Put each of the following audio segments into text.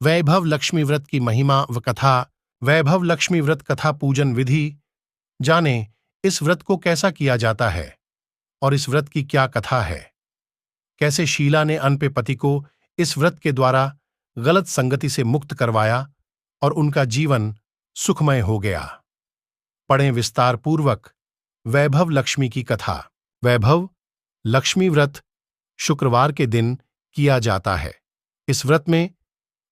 वैभव लक्ष्मी व्रत की महिमा व कथा। वैभव लक्ष्मी व्रत कथा पूजन विधि। जाने इस व्रत को कैसा किया जाता है और इस व्रत की क्या कथा है। कैसे शीला ने अनपे पति को इस व्रत के द्वारा गलत संगति से मुक्त करवाया और उनका जीवन सुखमय हो गया। पढ़ें विस्तार पूर्वक वैभव लक्ष्मी की कथा। वैभव लक्ष्मी व्रत शुक्रवार के दिन किया जाता है। इस व्रत में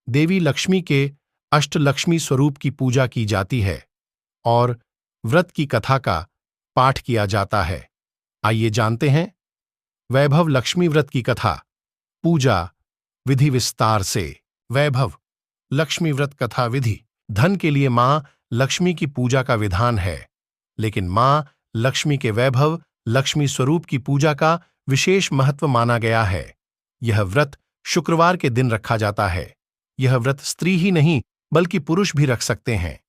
देवी लक्ष्मी के अष्टलक्ष्मी स्वरूप की पूजा की जाती है और व्रत की कथा का पाठ किया जाता है। आइए जानते हैं वैभव लक्ष्मी व्रत की कथा पूजा विधि विस्तार से। वैभव लक्ष्मी व्रत कथा विधि। धन के लिए मां लक्ष्मी की पूजा का विधान है, लेकिन मां लक्ष्मी के वैभव लक्ष्मी स्वरूप की पूजा का विशेष महत्व माना गया है। यह व्रत शुक्रवार के दिन रखा जाता है। यह व्रत स्त्री ही नहीं बल्कि पुरुष भी रख सकते हैं।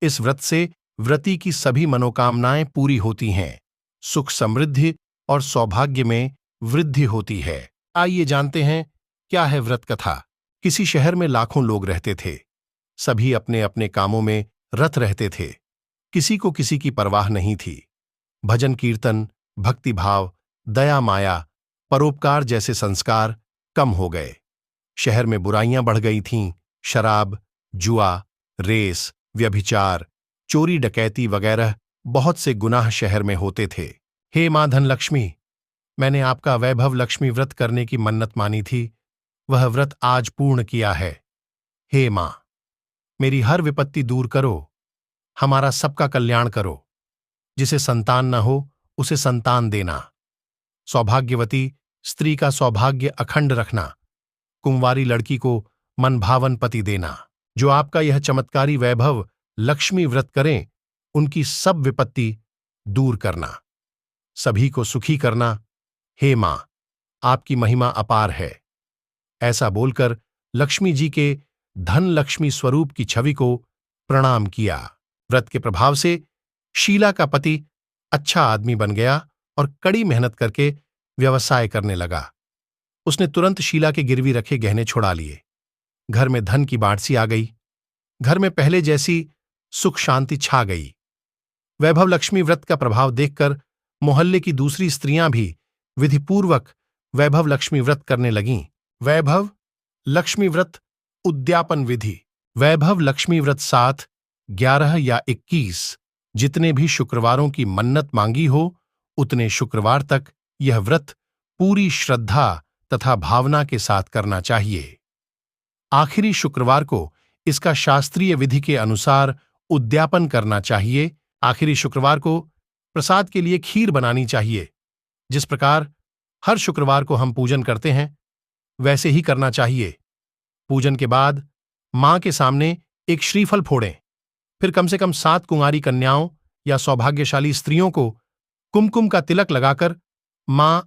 इस व्रत से व्रती की सभी मनोकामनाएं पूरी होती हैं, सुख समृद्धि और सौभाग्य में वृद्धि होती है। आइए जानते हैं क्या है व्रत कथा। किसी शहर में लाखों लोग रहते थे। सभी अपने अपने कामों में रत रहते थे। किसी को किसी की परवाह नहीं थी। भजन कीर्तन, भक्तिभाव, दया माया, परोपकार जैसे संस्कार कम हो गए। शहर में बुराइयां बढ़ गई थीं। शराब, जुआ, रेस, व्यभिचार, चोरी डकैती वगैरह बहुत से गुनाह शहर में होते थे। हे मां धनलक्ष्मी, मैंने आपका वैभव लक्ष्मी व्रत करने की मन्नत मानी थी, वह व्रत आज पूर्ण किया है। हे मां, मेरी हर विपत्ति दूर करो, हमारा सबका कल्याण करो। जिसे संतान न हो उसे संतान देना, सौभाग्यवती स्त्री का सौभाग्य अखंड रखना, कुंवारी लड़की को मनभावन पति देना। जो आपका यह चमत्कारी वैभव लक्ष्मी व्रत करें, उनकी सब विपत्ति दूर करना, सभी को सुखी करना। हे मां, आपकी महिमा अपार है। ऐसा बोलकर लक्ष्मी जी के धन लक्ष्मी स्वरूप की छवि को प्रणाम किया। व्रत के प्रभाव से शीला का पति अच्छा आदमी बन गया और कड़ी मेहनत करके व्यवसाय करने लगा। उसने तुरंत शीला के गिरवी रखे गहने छुड़ा लिए। घर में धन की बाढ़सी आ गई। घर में पहले जैसी सुख शांति छा गई। वैभव लक्ष्मी व्रत का प्रभाव देखकर मोहल्ले की दूसरी स्त्रियां भी विधिपूर्वक वैभव लक्ष्मी व्रत करने लगीं। वैभव लक्ष्मी व्रत उद्यापन विधि। वैभव लक्ष्मी व्रत 7, 11 या 21 जितने भी शुक्रवारों की मन्नत मांगी हो, उतने शुक्रवार तक यह व्रत पूरी श्रद्धा तथा भावना के साथ करना चाहिए। आखिरी शुक्रवार को इसका शास्त्रीय विधि के अनुसार उद्यापन करना चाहिए। आखिरी शुक्रवार को प्रसाद के लिए खीर बनानी चाहिए। जिस प्रकार हर शुक्रवार को हम पूजन करते हैं, वैसे ही करना चाहिए। पूजन के बाद मां के सामने एक श्रीफल फोड़ें। फिर कम से कम 7 कुंवारी कन्याओं या सौभाग्यशाली स्त्रियों को कुमकुम का तिलक लगाकर मां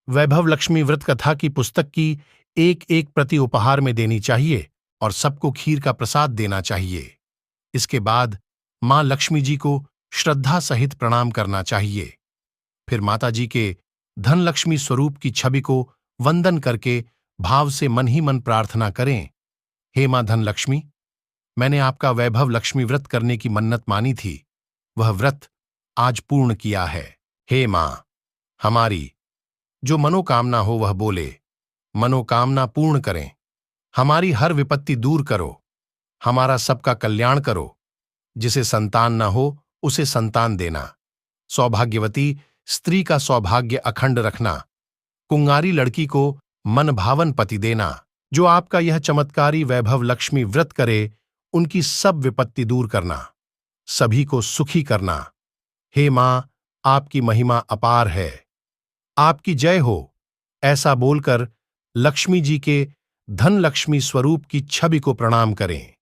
वैभव लक्ष्मी व्रत कथा की पुस्तक की एक एक प्रति उपहार में देनी चाहिए और सबको खीर का प्रसाद देना चाहिए। इसके बाद मां लक्ष्मी जी को श्रद्धा सहित प्रणाम करना चाहिए। फिर माता जी के धन लक्ष्मी स्वरूप की छवि को वंदन करके भाव से मन ही मन प्रार्थना करें। हे मां धन लक्ष्मी, मैंने आपका वैभव लक्ष्मी व्रत करने की मन्नत मानी थी, वह व्रत आज पूर्ण किया है। हे मां, हमारी जो मनोकामना हो वह बोले, मनोकामना पूर्ण करें। हमारी हर विपत्ति दूर करो, हमारा सबका कल्याण करो। जिसे संतान न हो उसे संतान देना, सौभाग्यवती स्त्री का सौभाग्य अखंड रखना, कुंवारी लड़की को मनभावन पति देना। जो आपका यह चमत्कारी वैभव लक्ष्मी व्रत करे, उनकी सब विपत्ति दूर करना, सभी को सुखी करना। हे मां, आपकी महिमा अपार है। आपकी जय हो। ऐसा बोलकर लक्ष्मी जी के धन लक्ष्मी स्वरूप की छवि को प्रणाम करें।